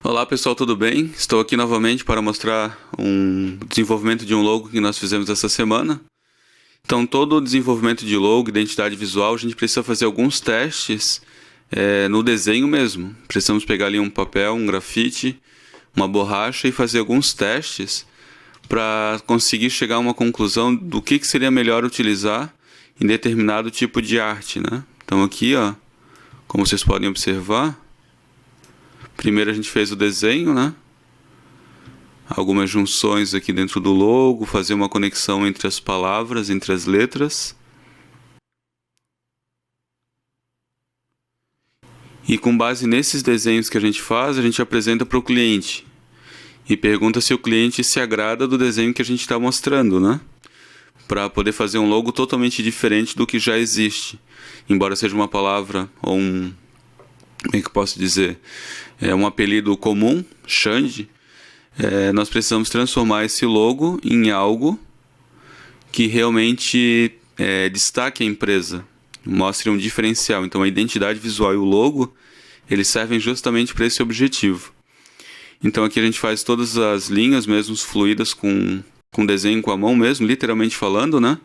Olá pessoal, tudo bem? Estou aqui novamente para mostrar um desenvolvimento de um logo que nós fizemos essa semana. Então, todo o desenvolvimento de logo, identidade visual, a gente precisa fazer alguns testes no desenho mesmo. Precisamos pegar ali um papel, um grafite, uma borracha e fazer alguns testes para conseguir chegar a uma conclusão do que seria melhor utilizar em determinado tipo de arte, né? Então aqui, como vocês podem observar, primeiro a gente fez o desenho, né? Algumas junções aqui dentro do logo, fazer uma conexão entre as palavras, entre as letras. E com base nesses desenhos que a gente faz, a gente apresenta para o cliente. E pergunta se o cliente se agrada do desenho que a gente está mostrando, né? Para poder fazer um logo totalmente diferente do que já existe. Embora seja uma palavra ou como é que eu posso dizer? Um apelido comum, Xande, nós precisamos transformar esse logo em algo que realmente destaque a empresa, mostre um diferencial. Então a identidade visual e o logo, eles servem justamente para esse objetivo. Então aqui a gente faz todas as linhas mesmo fluídas com desenho com a mão mesmo, literalmente falando, né?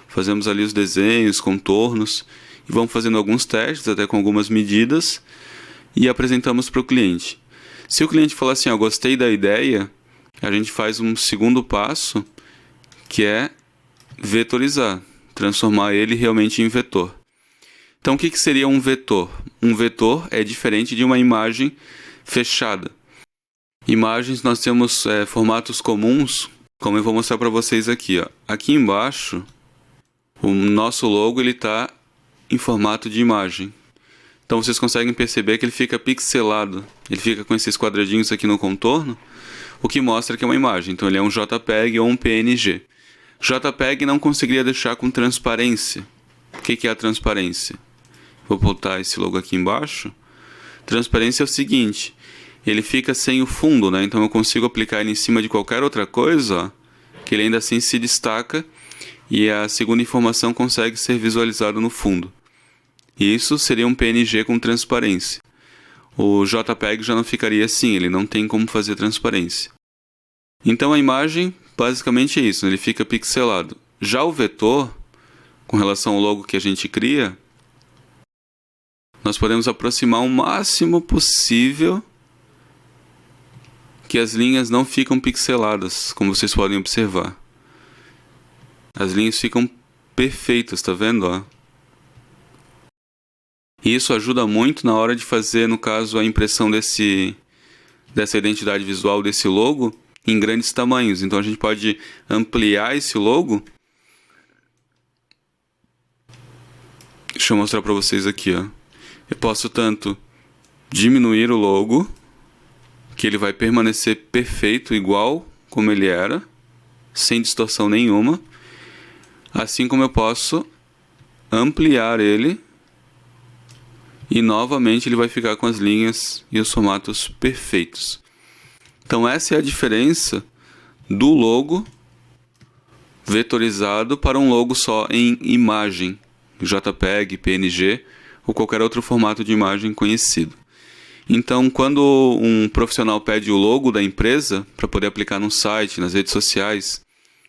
Fazemos ali os desenhos, contornos, e vamos fazendo alguns testes, até com algumas medidas, e apresentamos para o cliente. Se o cliente falar assim, gostei da ideia, a gente faz um segundo passo, que é vetorizar, transformar ele realmente em vetor. Então o que seria um vetor? Um vetor é diferente de uma imagem fechada. Imagens nós temos formatos comuns, como eu vou mostrar para vocês aqui. Aqui embaixo, o nosso logo está em formato de imagem. Então vocês conseguem perceber que ele fica pixelado, ele fica com esses quadradinhos aqui no contorno, o que mostra que é uma imagem. Então ele é um JPEG ou um PNG. JPEG não conseguiria deixar com transparência. O que é a transparência? Vou botar esse logo aqui embaixo. Transparência é o seguinte, ele fica sem o fundo, né? Então eu consigo aplicar ele em cima de qualquer outra coisa, que ele ainda assim se destaca e a segunda informação consegue ser visualizada no fundo. Isso seria um PNG com transparência. O JPEG já não ficaria assim, ele não tem como fazer transparência. Então a imagem basicamente é isso, ele fica pixelado. Já o vetor, com relação ao logo que a gente cria, nós podemos aproximar o máximo possível que as linhas não ficam pixeladas, como vocês podem observar. As linhas ficam perfeitas, tá vendo? E isso ajuda muito na hora de fazer, no caso, a impressão dessa identidade visual, desse logo, em grandes tamanhos. Então a gente pode ampliar esse logo. Deixa eu mostrar para vocês aqui. Eu posso tanto diminuir o logo, que ele vai permanecer perfeito, igual como ele era, sem distorção nenhuma. Assim como eu posso ampliar ele e novamente ele vai ficar com as linhas e os formatos perfeitos. Então essa é a diferença do logo vetorizado para um logo só em imagem, JPEG, PNG ou qualquer outro formato de imagem conhecido. Então quando um profissional pede o logo da empresa para poder aplicar no site, nas redes sociais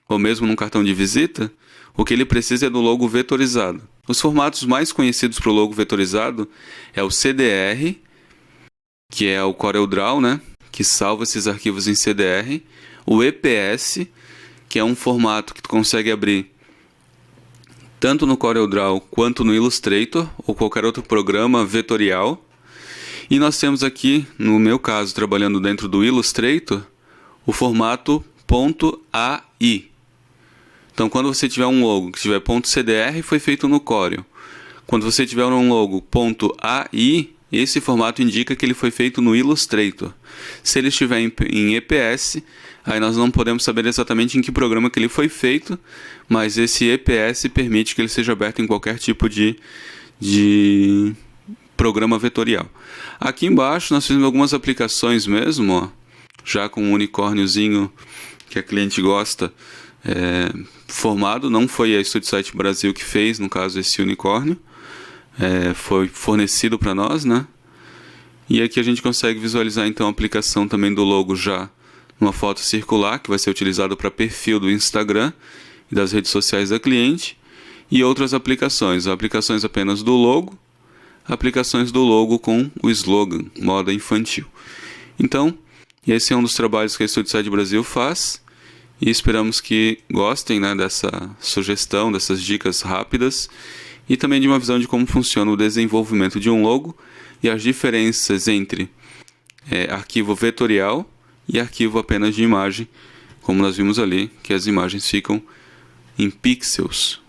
ou mesmo num cartão de visita, o que ele precisa é do logo vetorizado. Os formatos mais conhecidos para o logo vetorizado é o CDR, que é o CorelDRAW, né, que salva esses arquivos em CDR, o EPS, que é um formato que tu consegue abrir tanto no CorelDRAW quanto no Illustrator ou qualquer outro programa vetorial. E nós temos aqui, no meu caso, trabalhando dentro do Illustrator, o formato .ai. Então, quando você tiver um logo que tiver .cdr, foi feito no Corel. Quando você tiver um logo .ai, esse formato indica que ele foi feito no Illustrator. Se ele estiver em EPS, aí nós não podemos saber exatamente em que programa que ele foi feito, mas esse EPS permite que ele seja aberto em qualquer tipo de programa vetorial. Aqui embaixo nós fizemos algumas aplicações mesmo, já com um unicórniozinho que a cliente gosta, formado. Não foi a StudioSite Brasil que fez, no caso, esse unicórnio. Foi fornecido para nós, né? E aqui a gente consegue visualizar então a aplicação também do logo já numa foto circular, que vai ser utilizado para perfil do Instagram e das redes sociais da cliente, e outras aplicações apenas do logo, aplicações do logo com o slogan moda infantil. Então, esse é um dos trabalhos que a StudySide Brasil faz, e esperamos que gostem, né, dessa sugestão, dessas dicas rápidas, e também de uma visão de como funciona o desenvolvimento de um logo e as diferenças entre arquivo vetorial e arquivo apenas de imagem, como nós vimos ali, que as imagens ficam em pixels